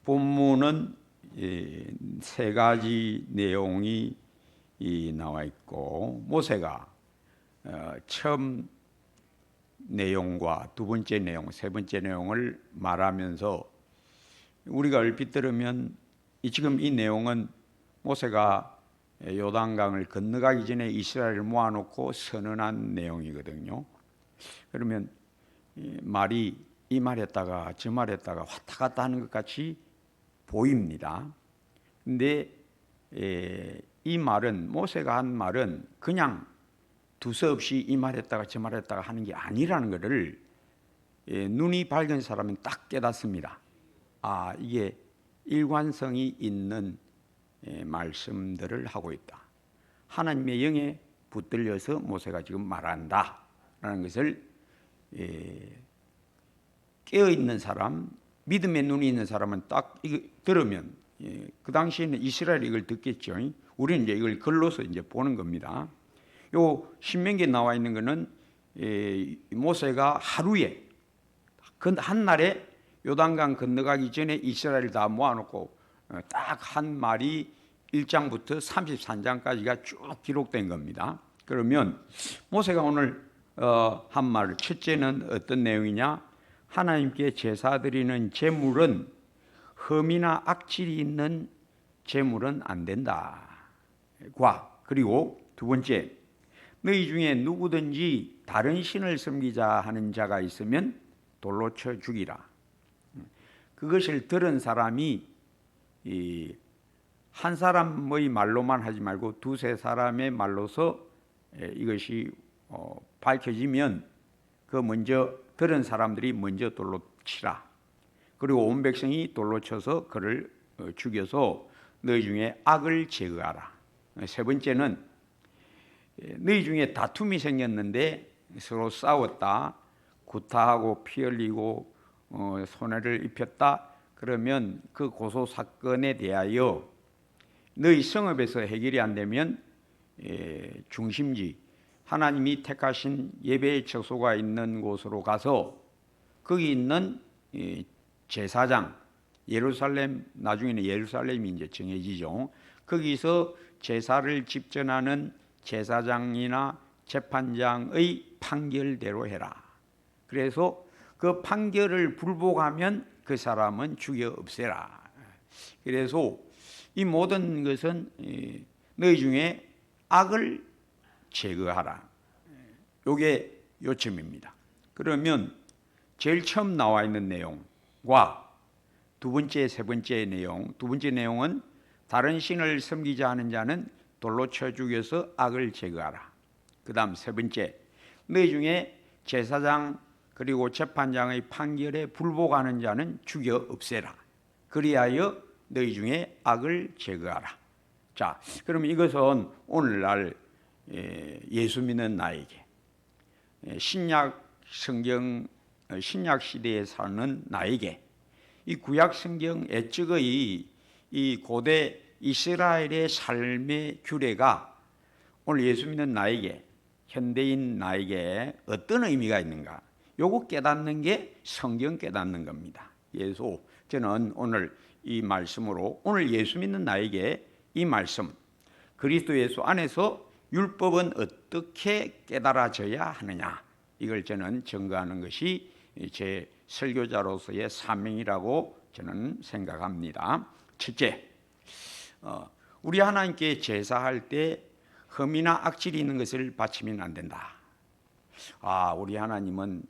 본문은 세 가지 내용이 나와 있고, 모세가 처음 내용과 두 번째 내용, 세 번째 내용을 말하면서 우리가 얼핏 들으면 지금 이 내용은 모세가 요단강을 건너가기 전에 이스라엘을 모아놓고 선언한 내용이거든요. 그러면 말이 이 말했다가 저 말했다가 왔다 갔다 하는 것 같이 보입니다. 근데 이 말은, 모세가 한 말은 그냥 두서없이 이 말했다가 저 말했다가 하는 게 아니라는 것을 눈이 밝은 사람은 딱 깨닫습니다. 아, 이게 일관성이 있는 말씀들을 하고 있다. 하나님의 영에 붙들려서 모세가 지금 말한다라는 것을 깨어있는 사람, 믿음의 눈이 있는 사람은 딱 이거 들으면, 그 당시에는 이스라엘이 이걸 듣겠죠. 우리는 이제 이걸 글로서 이제 보는 겁니다. 요 신명기에 나와 있는 거는 모세가 하루에 한 날에 요단강 건너가기 전에 이스라엘을 다 모아놓고 딱 한 말이 1장부터 33장까지가 쭉 기록된 겁니다. 그러면 모세가 오늘 한 말, 첫째는 어떤 내용이냐? 하나님께 제사 드리는 제물은 흠이나 악질이 있는 제물은 안 된다. 그리고 두 번째, 너희 중에 누구든지 다른 신을 섬기자 하는 자가 있으면 돌로 쳐 죽이라. 그것을 들은 사람이 한 사람의 말로만 하지 말고 두세 사람의 말로서 이것이 밝혀지면 그 먼저 들은 사람들이 먼저 돌로 치라. 그리고 온 백성이 돌로 쳐서 그를 죽여서 너희 중에 악을 제거하라. 세 번째는 너희 중에 다툼이 생겼는데 서로 싸웠다, 구타하고 피 흘리고 손해를 입혔다. 그러면 그 고소 사건에 대하여 너희 성읍에서 해결이 안 되면 중심지, 하나님이 택하신 예배의 처소가 있는 곳으로 가서 거기 있는 제사장, 예루살렘, 나중에는 예루살렘이 이제 정해지죠. 거기서 제사를 집전하는 제사장이나 재판장의 판결대로 해라. 그래서 그 판결을 불복하면 그 사람은 죽여 없애라. 그래서 이 모든 것은 너희 중에 악을 제거하라. 이게 요점입니다. 그러면 제일 처음 나와 있는 내용과 두 번째, 세 번째 내용, 두 번째 내용은 다른 신을 섬기자 하는 자는 돌로 쳐 죽여서 악을 제거하라. 그 다음 세 번째, 너희 중에 제사장 그리고 재판장의 판결에 불복하는 자는 죽여 없애라. 그리하여 너희 중에 악을 제거하라. 자, 그러면 이것은 오늘날 예수 믿는 나에게, 신약 성경, 신약 시대에 사는 나에게, 이 구약 성경 애적의 이 고대 이스라엘의 삶의 규례가 오늘 예수 믿는 나에게, 현대인 나에게 어떤 의미가 있는가? 요거 깨닫는 게 성경 깨닫는 겁니다. 그래서 저는 오늘 이 말씀으로, 오늘 예수 믿는 나에게 이 말씀, 그리스도 예수 안에서 율법은 어떻게 깨달아져야 하느냐, 이걸 저는 증거하는 것이 제 설교자로서의 사명이라고 저는 생각합니다. 첫째, 우리 하나님께 제사할 때 흠이나 악질이 있는 것을 바치면 안 된다. 아, 우리 하나님은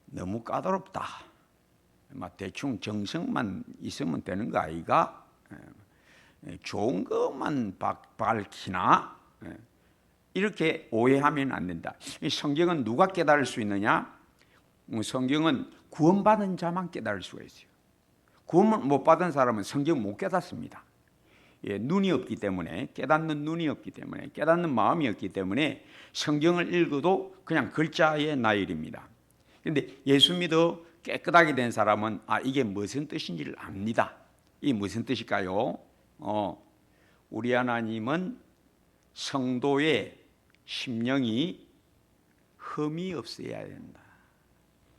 너무 까다롭다. 대충 정성만 있으면 되는 거 아이가? 좋은 것만 밝히나? 이렇게 오해하면 안 된다. 이 성경은 누가 깨달을 수 있느냐? 성경은 구원받은 자만 깨달을 수가 있어요. 구원 못 받은 사람은 성경 못 깨닫습니다. 눈이 없기 때문에, 깨닫는 눈이 없기 때문에, 깨닫는 마음이 없기 때문에 성경을 읽어도 그냥 글자의 나열입니다. 그런데 예수 믿어 깨끗하게 된 사람은 이게 무슨 뜻인지를 압니다. 이게 무슨 뜻일까요? 우리 하나님은 성도의 심령이 흠이 없어야 된다.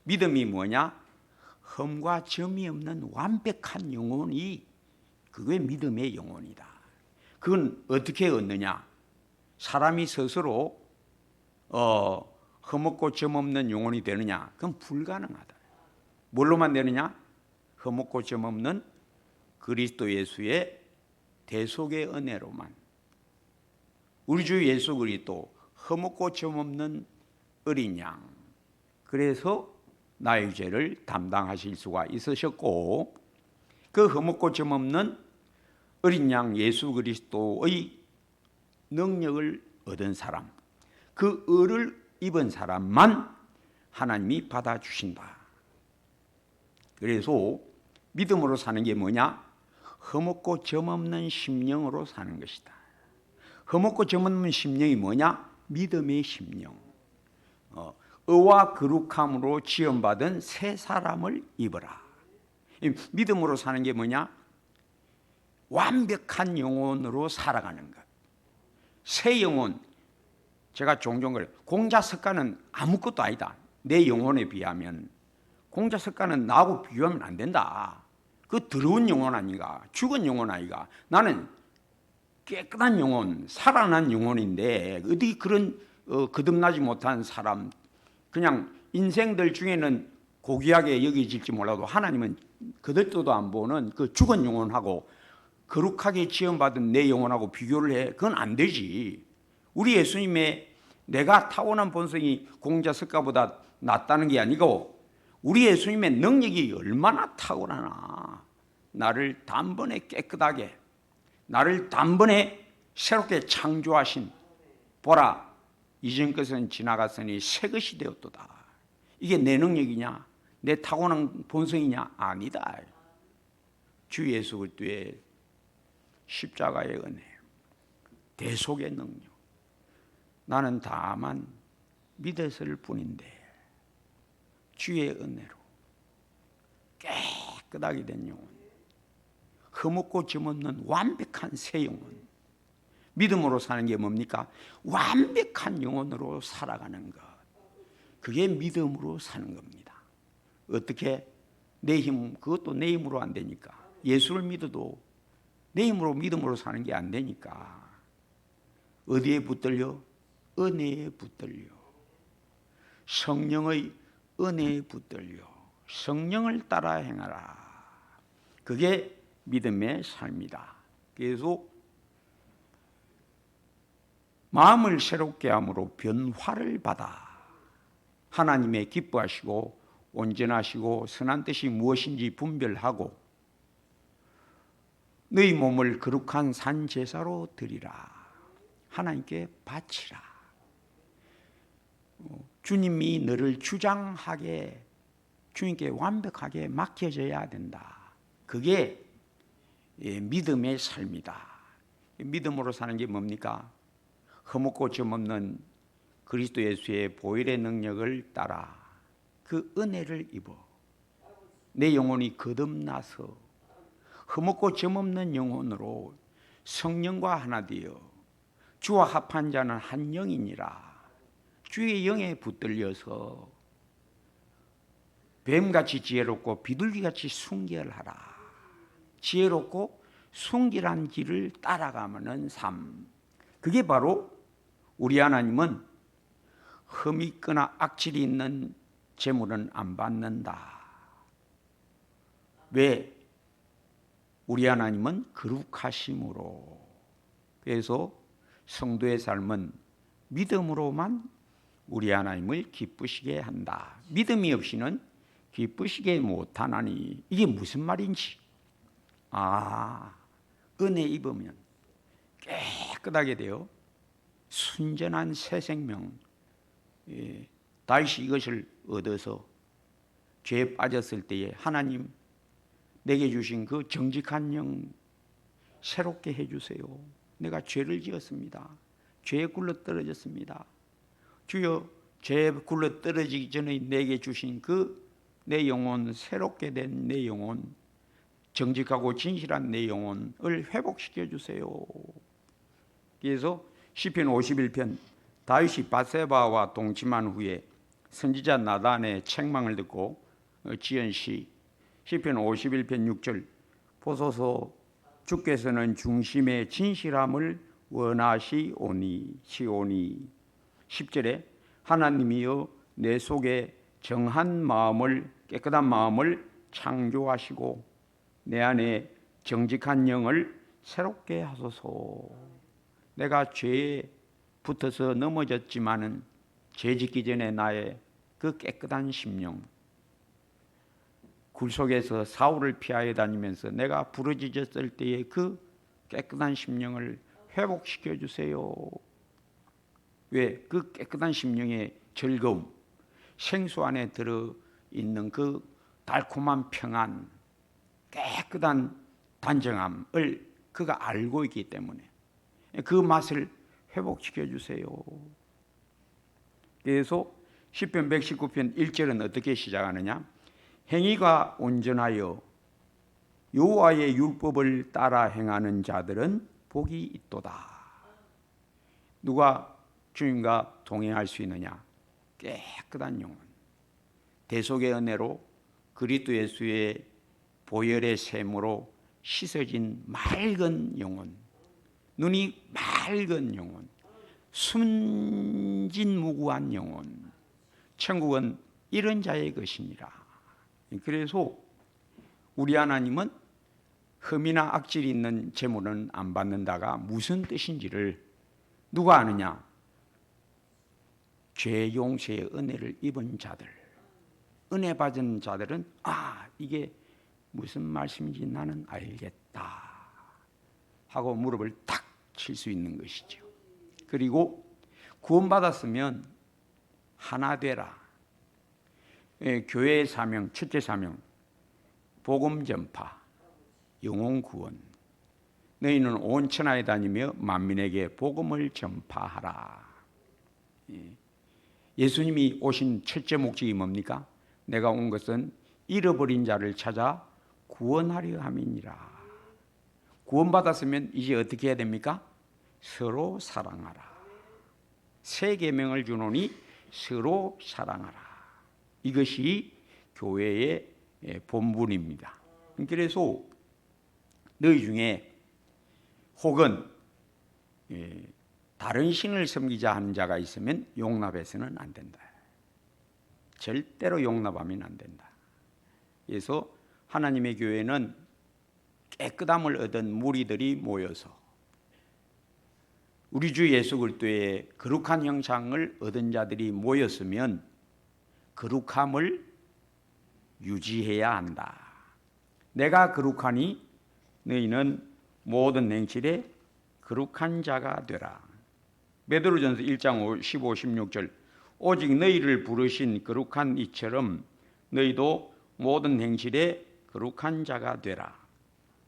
믿음이 뭐냐? 흠과 점이 없는 완벽한 영혼이 그게 믿음의 영혼이다. 그건 어떻게 얻느냐? 사람이 스스로 흠없고 점 없는 영혼이 되느냐? 그건 불가능하다. 뭘로만 되느냐? 흠없고 점 없는 그리스도 예수의 대속의 은혜로만. 우리 주 예수 그리스도 흠없고 점 없는 어린 양. 그래서 나의 죄를 담당하실 수가 있으셨고, 그 흠없고 점 없는 어린 양 예수 그리스도의 능력을 얻은 사람, 그 의를 입은 사람만 하나님이 받아주신다. 그래서 믿음으로 사는 게 뭐냐? 흠없고 점 없는 심령으로 사는 것이다. 흠없고 점 없는 심령이 뭐냐? 믿음의 심령. 의와 거룩함으로 지음받은 새 사람을 입어라. 믿음으로 사는 게 뭐냐? 완벽한 영혼으로 살아가는 것. 새 영혼. 제가 종종 그래요. 공자석가는 아무것도 아니다. 내 영혼에 비하면. 공자석가는 나하고 비교하면 안 된다. 그 더러운 영혼 아닌가? 죽은 영혼 아이가? 나는 깨끗한 영혼, 살아난 영혼인데 어디 그런 거듭나지 못한 사람, 그냥 인생들 중에는 고귀하게 여겨질지 몰라도 하나님은 그들도 안 보는 그 죽은 영혼하고 거룩하게 지음받은 내 영혼하고 비교를 해. 그건 안 되지. 우리 예수님의 내가 타고난 본성이 공자석가보다 낫다는 게 아니고 우리 예수님의 능력이 얼마나 탁월하나. 나를 단번에 깨끗하게, 나를 단번에 새롭게 창조하신, 보라 이전 것은 지나갔으니 새 것이 되었도다. 이게 내 능력이냐? 내 타고난 본성이냐? 아니다. 주 예수 그리스도의 십자가의 은혜, 대속의 능력. 나는 다만 믿었을 뿐인데 주의 은혜로 깨끗하게 된 영혼, 흠없고 점없는 완벽한 새 영혼. 믿음으로 사는 게 뭡니까? 완벽한 영혼으로 살아가는 것. 그게 믿음으로 사는 겁니다. 어떻게? 내 힘, 그것도 내 힘으로 안 되니까. 예수를 믿어도 내 힘으로 믿음으로 사는 게 안 되니까. 어디에 붙들려? 은혜에 붙들려. 성령의 은혜에 붙들려. 성령을 따라 행하라. 그게 믿음의 삶이다. 그래서 마음을 새롭게 함으로 변화를 받아 하나님의 기뻐하시고 온전하시고 선한 뜻이 무엇인지 분별하고 너희 몸을 거룩한 산 제사로 드리라. 하나님께 바치라. 주님이 너를 주장하게, 주님께 완벽하게 맡겨져야 된다. 그게 믿음의 삶이다. 믿음으로 사는 게 뭡니까? 흠없고 점없는 그리스도 예수의 보혈의 능력을 따라 그 은혜를 입어 내 영혼이 거듭나서 흠없고 점없는 영혼으로 성령과 하나 되어 주와 합한 자는 한 영이니라. 주의 영에 붙들려서 뱀같이 지혜롭고 비둘기같이 순결하라. 지혜롭고 순결한 길을 따라가는 삶. 그게 바로 우리 하나님은 흠이 있거나 악질이 있는 재물은 안 받는다. 왜? 우리 하나님은 거룩하심으로. 그래서 성도의 삶은 믿음으로만 우리 하나님을 기쁘시게 한다. 믿음이 없이는 기쁘시게 못하나니. 이게 무슨 말인지. 은혜 입으면 깨끗하게 되어 순전한 새 생명, 다시 이것을 얻어서 죄에 빠졌을 때에 하나님 내게 주신 그 정직한 영 새롭게 해주세요. 내가 죄를 지었습니다. 죄에 굴러 떨어졌습니다. 주여, 죄에 굴러 떨어지기 전에 내게 주신 그 내 영혼, 새롭게 된 내 영혼, 정직하고 진실한 내 영혼을 회복시켜 주세요. 그래서 시편 51편 다윗이 밧세바와 동침한 후에 선지자 나단의 책망을 듣고 지은 시 시편 51편 6절 보소서 주께서는 중심의 진실함을 원하시오니 10절에 하나님이여 내 속에 정한 마음을 깨끗한 마음을 창조하시고 내 안에 정직한 영을 새롭게 하소서. 내가 죄에 붙어서 넘어졌지만은 죄 짓기 전에 나의 그 깨끗한 심령, 굴 속에서 사울을 피하여 다니면서 내가 부르짖었을 때의 그 깨끗한 심령을 회복시켜 주세요. 왜? 그 깨끗한 심령의 즐거움, 생수 안에 들어있는 그 달콤한 평안, 깨끗한 단정함을 그가 알고 있기 때문에 그 맛을 회복시켜 주세요. 그래서 시편 119편 1절은 어떻게 시작하느냐? 행위가 온전하여 여호와의 율법을 따라 행하는 자들은 복이 있도다. 누가 주님과 동행할 수 있느냐? 깨끗한 영혼, 대속의 은혜로 그리스도 예수의 보혈의 샘으로 씻어진 맑은 영혼, 눈이 맑은 영혼, 순진무구한 영혼, 천국은 이런 자의 것이니라. 그래서 우리 하나님은 흠이나 악질이 있는 재물은 안 받는다가 무슨 뜻인지를 누가 아느냐? 죄 용서의 은혜를 입은 자들, 은혜 받은 자들은 이게 무슨 말씀인지 나는 알겠다 하고 무릎을 탁 칠 수 있는 것이죠. 그리고 구원받았으면 하나 되라. 교회의 사명, 첫째 사명, 복음 전파, 영혼 구원. 너희는 온 천하에 다니며 만민에게 복음을 전파하라. 예수님이 오신 첫째 목적이 뭡니까? 내가 온 것은 잃어버린 자를 찾아 구원하려 함이니라. 구원받았으면 이제 어떻게 해야 됩니까? 서로 사랑하라. 새 계명을 주노니 서로 사랑하라. 이것이 교회의 본분입니다. 그래서 너희 중에 혹은 다른 신을 섬기자 하는 자가 있으면 용납해서는 안 된다. 절대로 용납하면 안 된다. 그래서 하나님의 교회는 깨끗함을 얻은 무리들이 모여서 우리 주 예수 그리스도의 거룩한 형상을 얻은 자들이 모였으면 거룩함을 유지해야 한다. 내가 거룩하니 너희는 모든 행실에 거룩한 자가 되라. 베드로전서 1장 15, 16절 오직 너희를 부르신 거룩한 이처럼 너희도 모든 행실에 거룩한 자가 되라.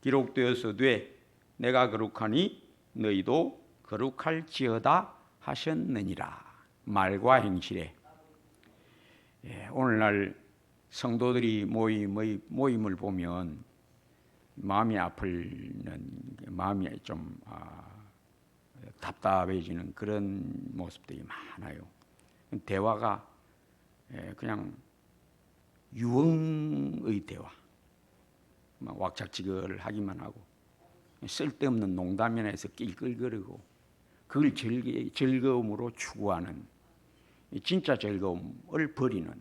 기록되었으되 내가 거룩하니 너희도 거룩할지어다 하셨느니라. 말과 행실에. 오늘날 성도들이 모임을 보면 마음이 마음이 좀 답답해지는 그런 모습들이 많아요. 대화가 그냥 유흥의 대화, 왁작지껄하기만 하고 쓸데없는 농담이나 해서 낄낄거리고 그걸 즐거움으로 추구하는, 진짜 즐거움을 버리는,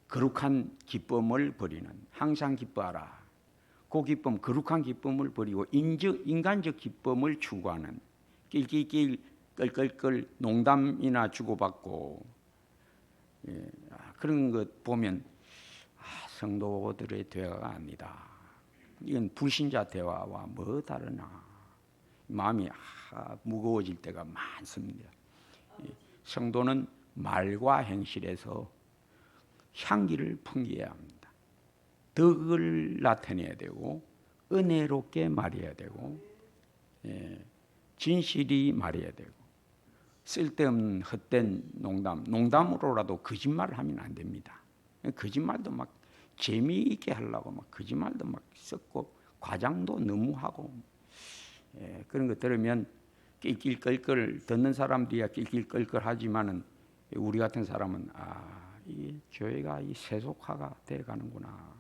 거룩한 기쁨을 버리는, 항상 기뻐하라. 그 기쁨, 거룩한 기쁨을 버리고 인간적 기쁨을 추구하는, 낄낄낄 끌끌끌 농담이나 주고받고 그런 것 보면 성도들의 대화가 아니다. 이건 불신자 대화와 뭐 다르나. 마음이 무거워질 때가 많습니다. 성도는 말과 행실에서 향기를 풍겨야 합니다. 덕을 나타내야 되고 은혜롭게 말해야 되고 진실이 말해야 되고 쓸데없는 헛된 농담으로라도 거짓말을 하면 안 됩니다. 거짓말도 막 재미있게 하려고 막 거짓말도 막 섞고 과장도 너무 하고 그런 거 들으면 낄낄끌끌 듣는 사람들이야 낄낄끌끌 하지만은 우리 같은 사람은 이 교회가 이 세속화가 돼 가는구나.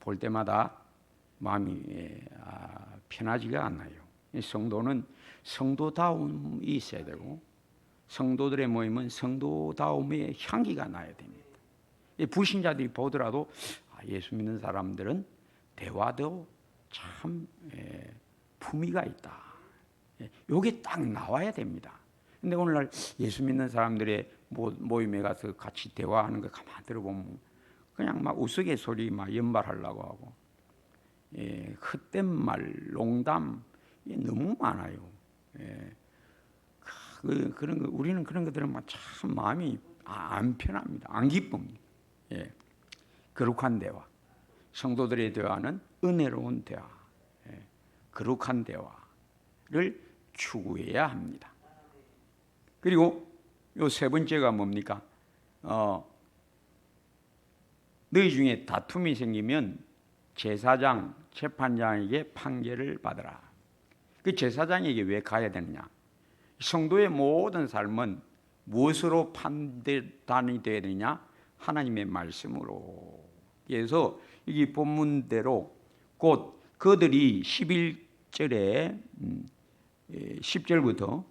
볼 때마다 마음이 편하지가 않아요. 성도는 성도다움이 있어야 되고 성도들의 모임은 성도다움의 향기가 나야 됩니다. 불신자들이 보더라도 예수 믿는 사람들은 대화도 참 품위가 있다. 요게 딱 나와야 됩니다. 근데 오늘날 예수 믿는 사람들의 모임에 가서 같이 대화하는 거 가만 들어보면 그냥 막 우스갯소리 막 연발하려고 하고 헛된 말, 농담 너무 많아요. 그런 거 우리는 그런 거 들으면 참 마음이 안 편합니다. 안 기쁩니다. 거룩한 대화, 성도들의 대화는 은혜로운 대화, 거룩한 대화를 추구해야 합니다. 그리고 요 세 번째가 뭡니까? 너희 중에 다툼이 생기면 제사장, 재판장에게 판결을 받으라. 그 제사장에게 왜 가야 되느냐? 성도의 모든 삶은 무엇으로 판단이 되어야 되느냐? 하나님의 말씀으로. 그래서 이 본문대로 곧 그들이 11절에 10절부터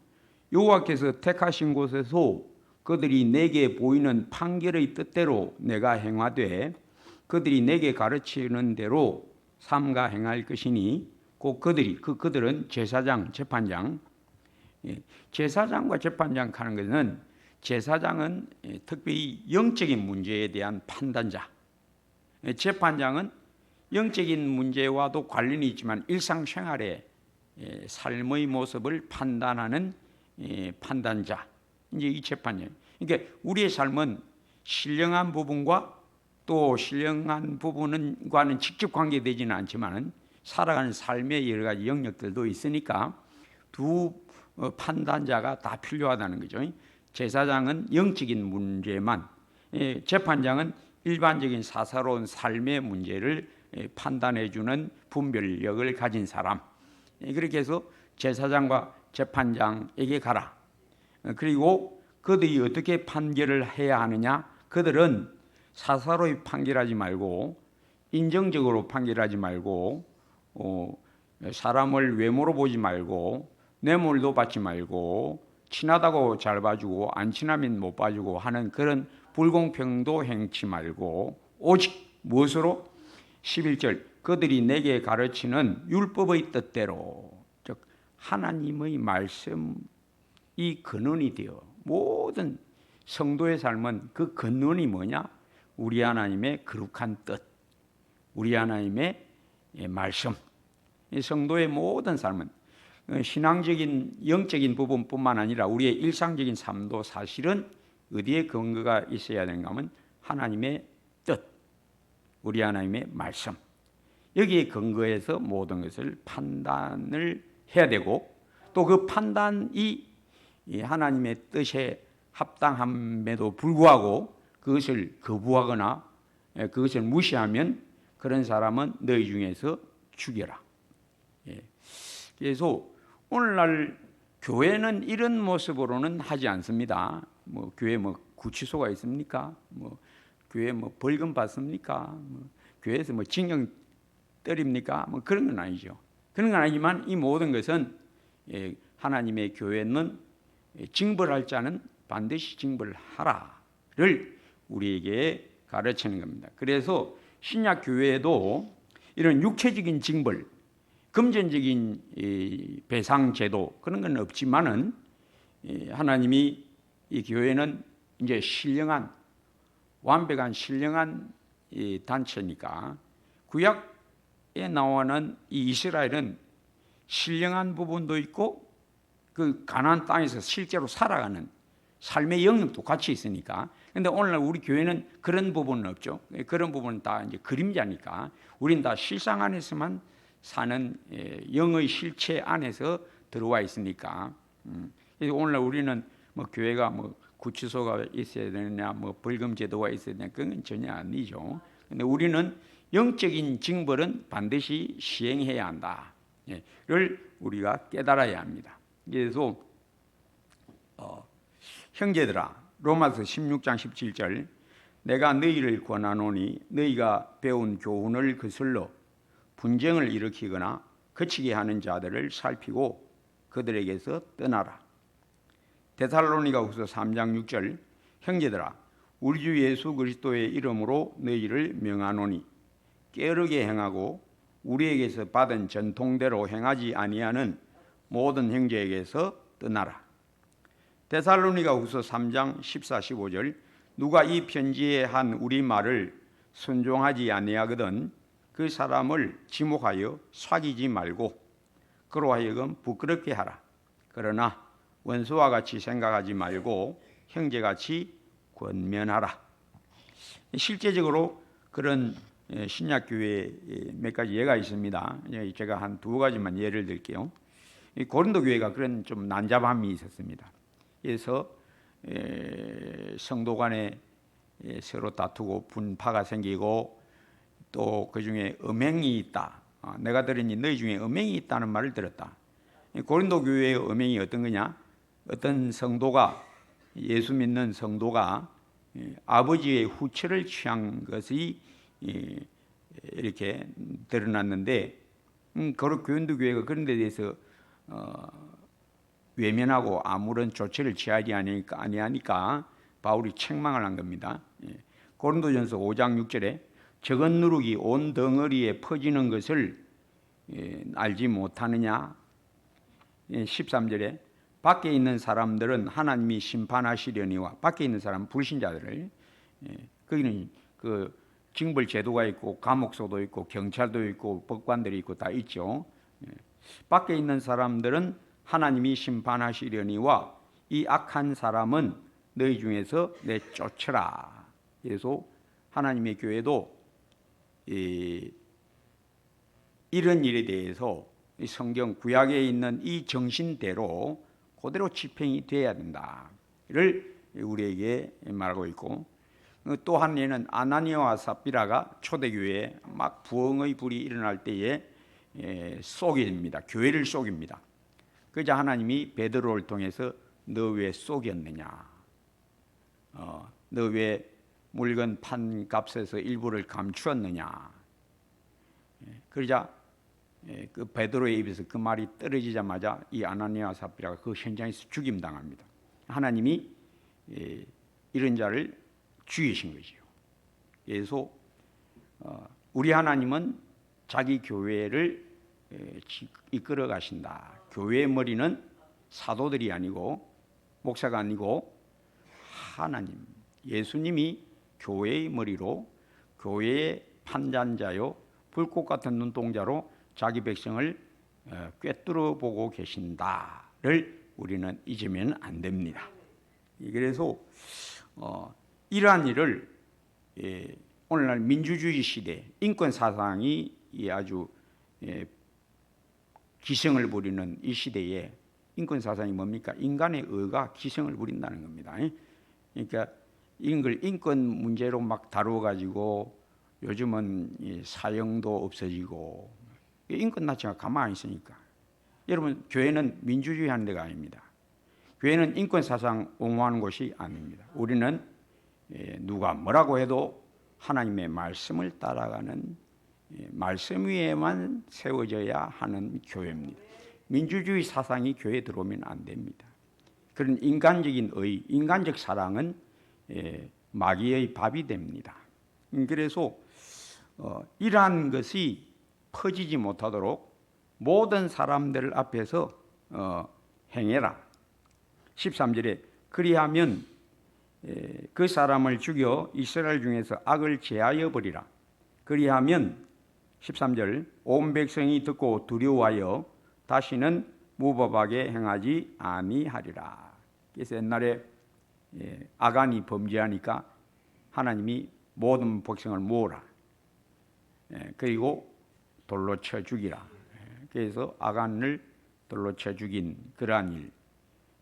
여호와께서 택하신 곳에서 그들이 내게 보이는 판결의 뜻대로 내가 행하되 그들이 내게 가르치는 대로 삼가 행할 것이니 곧 그들은 제사장, 재판장. 제사장과 재판장 하는 것은 제사장은 특별히 영적인 문제에 대한 판단자, 재판장은 영적인 문제와도 관련이 있지만 일상생활의 삶의 모습을 판단하는 판단자, 이제 이 재판장. 그러니까 우리의 삶은 신령한 부분과 또 신령한 부분과는 직접 관계되지는 않지만 살아가는 삶의 여러 가지 영역들도 있으니까 두 판단자가 다 필요하다는 거죠. 제사장은 영적인 문제만, 재판장은 일반적인 사사로운 삶의 문제를 판단해주는 분별력을 가진 사람. 그렇게 해서 제사장과 재판장에게 가라. 그리고 그들이 어떻게 판결을 해야 하느냐? 그들은 사사로이 판결하지 말고 인정적으로 판결하지 말고 사람을 외모로 보지 말고 뇌물도 받지 말고 친하다고 잘 봐주고 안 친하면 못 봐주고 하는 그런 불공평도 행치 말고 오직 무엇으로? 11절 그들이 내게 가르치는 율법의 뜻대로, 즉 하나님의 말씀이 근원이 되어 모든 성도의 삶은 그 근원이 뭐냐? 우리 하나님의 거룩한 뜻, 우리 하나님의 말씀. 성도의 모든 삶은 신앙적인 영적인 부분뿐만 아니라 우리의 일상적인 삶도 사실은 어디에 근거가 있어야 되는가 하면 하나님의 뜻, 우리 하나님의 말씀, 여기에 근거해서 모든 것을 판단을 해야 되고 또 그 판단이 하나님의 뜻에 합당함에도 불구하고 그것을 거부하거나 그것을 무시하면 그런 사람은 너희 중에서 죽여라. 그래서 오늘날 교회는 이런 모습으로는 하지 않습니다. 교회 구치소가 있습니까? 교회 벌금 받습니까? 교회에서 징역 때립니까? 그런 건 아니죠. 그런 건 아니지만 이 모든 것은 하나님의 교회는 징벌할 자는 반드시 징벌하라를 우리에게 가르치는 겁니다. 그래서 신약 교회에도 이런 육체적인 징벌, 금전적인 배상 제도 그런 건 없지만은 하나님이 이 교회는 이제 신령한 완벽한 신령한 단체니까 구약에 나오는 이 이스라엘은 신령한 부분도 있고 그 가나안 땅에서 실제로 살아가는 삶의 영역도 같이 있으니까. 그런데 오늘날 우리 교회는 그런 부분은 없죠. 그런 부분은 다 이제 그림자니까 우리는 다 실상 안에서만 사는 영의 실체 안에서 들어와 있으니까. 그래서 오늘날 우리는 교회가 구치소가 있어야 되느냐, 벌금 제도가 있어야 되느냐, 그건 전혀 아니죠. 근데 우리는 영적인 징벌은 반드시 시행해야 한다를 우리가 깨달아야 합니다. 그래서 형제들아, 로마서 16장 17절 내가 너희를 권하노니 너희가 배운 교훈을 거슬러 분쟁을 일으키거나 거치게 하는 자들을 살피고 그들에게서 떠나라. 데살로니가후서 3장 6절 형제들아 우리 주 예수 그리스도의 이름으로 너희를 명하노니 깨르게 행하고 우리에게서 받은 전통대로 행하지 아니하는 모든 형제에게서 떠나라. 데살로니가후서 3장 14, 15절 누가 이 편지에 한 우리 말을 순종하지 아니하거든 그 사람을 지목하여 사귀지 말고 그로 하여금 부끄럽게 하라. 그러나 원수와 같이 생각하지 말고 형제같이 권면하라. 실제적으로 그런 신약교회에 몇 가지 예가 있습니다. 제가 한 두 가지만 예를 들게요. 고린도 교회가 그런 좀 난잡함이 있었습니다. 그래서 성도 간에 서로 다투고 분파가 생기고 또 그 중에 음행이 있다. 내가 들으니 너희 중에 음행이 있다는 말을 들었다. 고린도 교회의 음행이 어떤 거냐? 어떤 성도가 예수 믿는 성도가 아버지의 후처를 취한 것이 이렇게 드러났는데 고린도 교회가 그런 데 대해서 외면하고 아무런 조치를 취하지 아니하니까 바울이 책망을 한 겁니다. 고린도전서 5장 6절에 적은 누룩이 온 덩어리에 퍼지는 것을 알지 못하느냐. 13절에 밖에 있는 사람들은 하나님이 심판하시려니와 밖에 있는 사람 불신자들을 거기는 그 징벌 제도가 있고 감옥소도 있고 경찰도 있고 법관들이 있고 다 있죠. 밖에 있는 사람들은 하나님이 심판하시려니와 이 악한 사람은 너희 중에서 내쫓으라. 그래서 하나님의 교회도 이런 일에 대해서 성경 구약에 있는 이 정신대로 그대로 집행이 돼야 된다를 우리에게 말하고 있고 또 한 예는 아나니아와 삽비라가 초대교회에 막 부흥의 불이 일어날 때에 속입니다. 교회를 속입니다. 그러자 하나님이 베드로를 통해서 너 왜 속였느냐? 너 왜 물건 판 값에서 일부를 감추었느냐? 그러자 그 베드로의 입에서 그 말이 떨어지자마자 이 아나니아와 삽비라가 그 현장에서 죽임당합니다. 하나님이 이런 자를 죽이신 거죠. 그래서 우리 하나님은 자기 교회를 이끌어 가신다. 교회의 머리는 사도들이 아니고 목사가 아니고 하나님, 예수님이 교회의 머리로 교회의 판단자요 불꽃 같은 눈동자로 자기 백성을 꿰뚫어 보고 계신다를 우리는 잊으면 안 됩니다. 그래서 이러한 일을 오늘날 민주주의 시대 인권 사상이 아주 기승을 부리는 이 시대에 인권 사상이 뭡니까? 인간의 의가 기승을 부린다는 겁니다. 그러니까 인권 문제로 막 다루어가지고 요즘은 사형도 없어지고 인권 나치가 가만히 있으니까. 여러분 교회는 민주주의 하는 데가 아닙니다. 교회는 인권 사상 옹호하는 곳이 아닙니다. 우리는 누가 뭐라고 해도 하나님의 말씀을 따라가는 말씀 위에만 세워져야 하는 교회입니다. 민주주의 사상이 교회에 들어오면 안 됩니다. 그런 인간적인 의, 인간적 사랑은 마귀의 밥이 됩니다. 그래서 이러한 것이 퍼지지 못하도록 모든 사람들 앞에서 행해라. 13절에 그리하면 그 사람을 죽여 이스라엘 중에서 악을 제하여 버리라. 그리하면 13절 온 백성이 듣고 두려워하여 다시는 무법하게 행하지 아니하리라. 그래서 옛날에 아간이 범죄하니까 하나님이 모든 백성을 모으라. 그리고 돌로 쳐 죽이라. 그래서 아간을 돌로 쳐 죽인 그러한 일.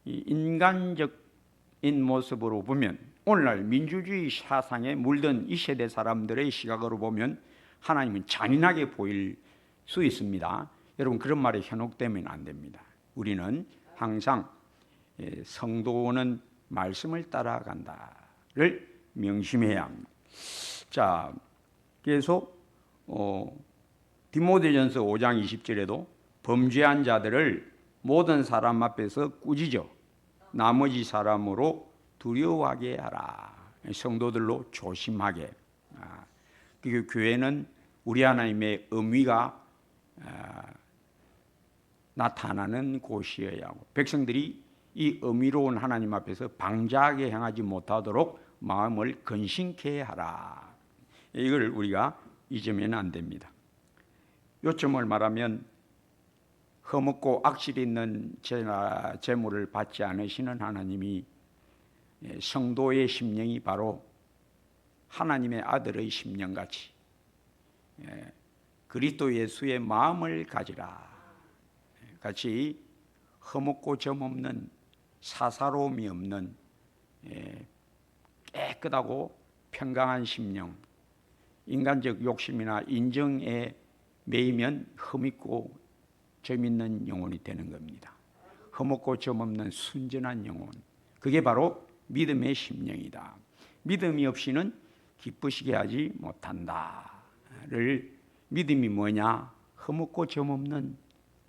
이 인간적인 모습으로 보면 오늘날 민주주의 사상에 물든 이 세대 사람들의 시각으로 보면 하나님은 잔인하게 보일 수 있습니다. 여러분 그런 말에 현혹되면 안 됩니다. 우리는 항상 성도는 말씀을 따라간다를 명심해야 합니다. 자, 계속 디모데전서 5장 20절에도 범죄한 자들을 모든 사람 앞에서 꾸짖어 나머지 사람으로 두려워하게 하라. 성도들로 조심하게. 그 교회는 우리 하나님의 의미가 나타나는 곳이어야 하고 백성들이 이 의미로운 하나님 앞에서 방자하게 행하지 못하도록 마음을 근신케 하라. 이걸 우리가 잊으면 안 됩니다. 요점을 말하면 허먹고 악질 있는 재물을 받지 않으시는 하나님이 성도의 심령이 바로 하나님의 아들의 심령같이 그리스도 예수의 마음을 가지라. 같이 허먹고 점없는 사사로움이 없는 깨끗하고 평강한 심령, 인간적 욕심이나 인정에 매이면 흠있고 점있는 영혼이 되는 겁니다. 흠없고 점없는 순전한 영혼, 그게 바로 믿음의 심령이다. 믿음이 없이는 기쁘시게 하지 못한다를 믿음이 뭐냐? 흠없고 점없는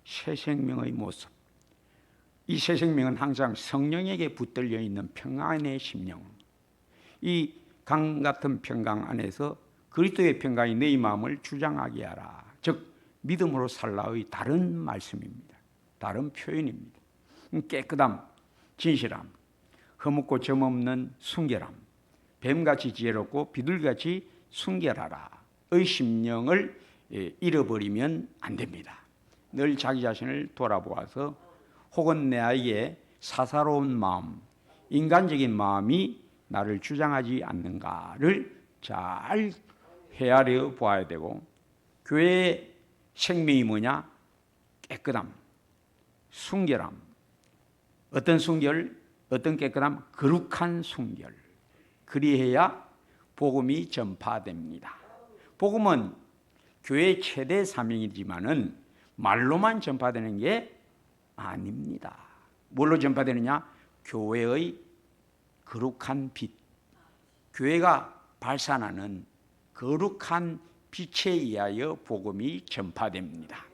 새 생명의 모습. 이 새 생명은 항상 성령에게 붙들려 있는 평안의 심령. 이 강 같은 평강 안에서 그리스도의 평강이 너희 마음을 주장하게 하라. 즉 믿음으로 살라의 다른 말씀입니다. 다른 표현입니다. 깨끗함, 진실함, 흠없고 점없는 순결함, 뱀같이 지혜롭고 비둘기같이 순결하라의 심령을 잃어버리면 안 됩니다. 늘 자기 자신을 돌아보아서 혹은 내에게 사사로운 마음, 인간적인 마음이 나를 주장하지 않는가를 잘 헤아려 보아야 되고, 교회의 생명이 뭐냐? 깨끗함, 순결함. 어떤 순결? 어떤 깨끗함? 거룩한 순결. 그리해야 복음이 전파됩니다. 복음은 교회의 최대 사명이지만은 말로만 전파되는 게 아닙니다. 뭘로 전파되느냐? 교회의 거룩한 빛, 교회가 발산하는 거룩한 빛에 의하여 복음이 전파됩니다.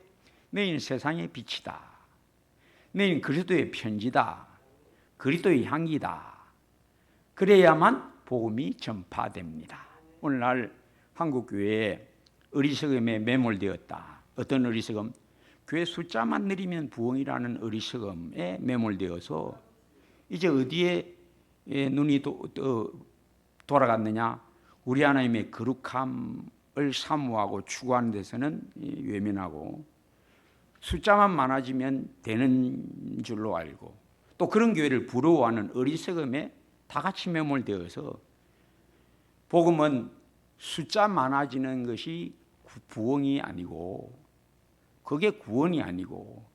너희는 세상의 빛이다. 너희는 그리스도의 편지다. 그리스도의 향기다. 그래야만 복음이 전파됩니다. 오늘날 한국교회에 어리석음에 매몰되었다. 어떤 어리석음? 교회 숫자만 늘리면 부흥이라는 어리석음에 매몰되어서 이제 어디에 눈이 돌아갔느냐? 우리 하나님의 거룩함을 사모하고 추구하는 데서는 외면하고 숫자만 많아지면 되는 줄로 알고 또 그런 교회를 부러워하는 어리석음에 다 같이 매몰되어서 복음은 숫자 많아지는 것이 부흥이 아니고 그게 구원이 아니고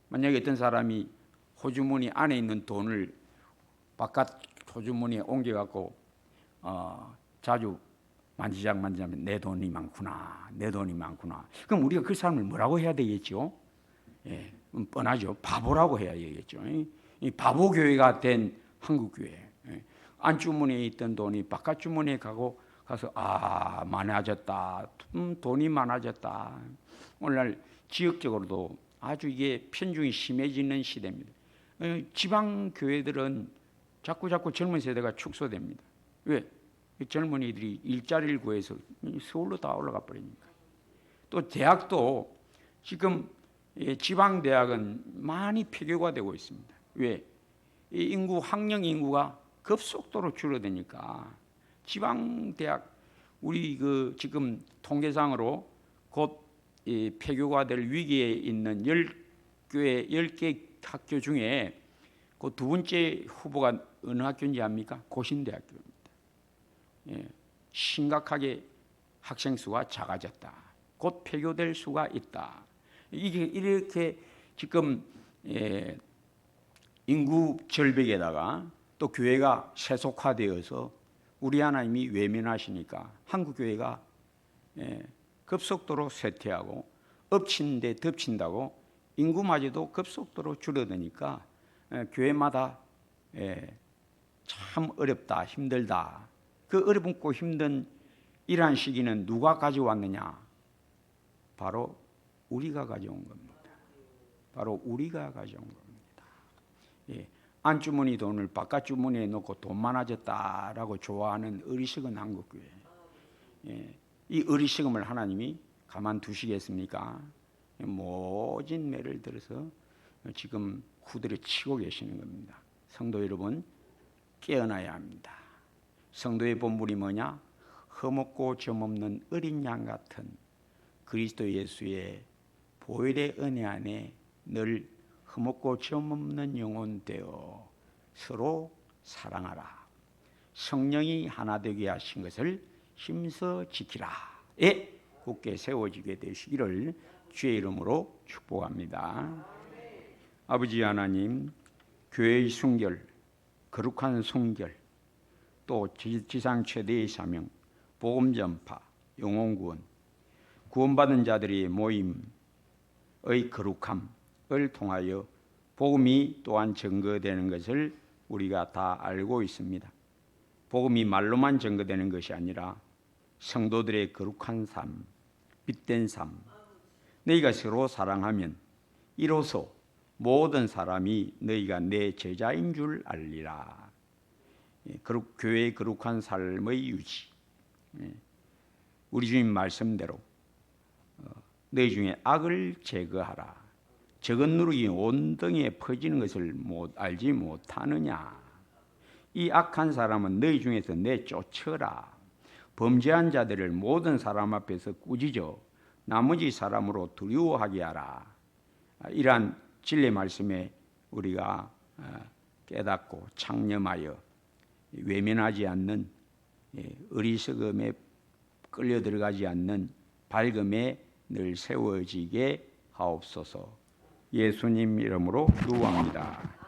만약에 어떤 사람이 호주머니 안에 있는 돈을 바깥 호주머니에 옮겨갖고 자주 만지작만지면 내 돈이 많구나, 내 돈이 많구나. 그럼 우리가 그 사람을 뭐라고 해야 되겠죠? 뻔하죠. 바보라고 해야 되겠죠. 이 바보 교회가 된 한국 교회. 안주머니에 있던 돈이 바깥 주머니에 가서 많아졌다. 돈이 많아졌다. 오늘날 지역적으로도 아주 이게 편중이 심해지는 시대입니다. 지방 교회들은 자꾸 젊은 세대가 축소됩니다. 왜? 젊은이들이 일자리를 구해서 서울로 다 올라가 버리니까. 또 대학도 지금 지방 대학은 많이 폐교가 되고 있습니다. 왜? 이 학령 인구가 급속도로 줄어드니까 지방 대학 우리 지금 통계상으로 곧 폐교가 될 위기에 있는 10개 학교 중에 그 두 번째 후보가 어느 학교인지 압니까? 고신대학교입니다. 심각하게 학생 수가 작아졌다. 곧 폐교될 수가 있다. 이게 이렇게 지금 인구 절벽에다가 또 교회가 세속화되어서 우리 하나님이 외면하시니까 한국 교회가 급속도로 쇠퇴하고 엎친 데 덮친다고 인구마저도 급속도로 줄어드니까 교회마다 참 어렵다, 힘들다. 그 어렵고 힘든 이러한 시기는 누가 가져왔느냐? 바로 우리가 가져온 겁니다. 바로 우리가 가져온 겁니다. 예, 안주머니 돈을 바깥 주머니에 넣고 돈 많아졌다라고 좋아하는 어리석은 한국교회. 예, 이 어리석음을 하나님이 가만두시겠습니까? 모진 매를 들어서 지금 후들에 치고 계시는 겁니다. 성도 여러분, 깨어나야 합니다. 성도의 본분이 뭐냐? 흠없고 점없는 어린 양 같은 그리스도 예수의 보혈의 은혜 안에 늘 흠없고 점없는 영혼 되어 서로 사랑하라. 성령이 하나 되게 하신 것을 힘써 지키라에 굳게 세워지게 되시기를 주의 이름으로 축복합니다. 아버지 하나님, 교회의 순결, 거룩한 순결, 또 지상 최대의 사명, 복음 전파, 영혼 구원, 구원받은 자들의 모임의 거룩함을 통하여 복음이 또한 증거되는 것을 우리가 다 알고 있습니다. 복음이 말로만 증거되는 것이 아니라 성도들의 거룩한 삶, 빛된 삶, 너희가 서로 사랑하면 이로써 모든 사람이 너희가 내 제자인 줄 알리라. 교회의 거룩한 삶의 유지, 우리 주님 말씀대로 너희 중에 악을 제거하라. 적은 누룩이 온 등에 퍼지는 것을 알지 못하느냐. 이 악한 사람은 너희 중에서 내쫓으라. 범죄한 자들을 모든 사람 앞에서 꾸짖어 나머지 사람으로 두려워하게 하라. 이러한 진리 말씀에 우리가 깨닫고 창념하여 외면하지 않는, 어리석음에 끌려 들어가지 않는 밝음에 늘 세워지게 하옵소서. 예수님 이름으로 기도합니다.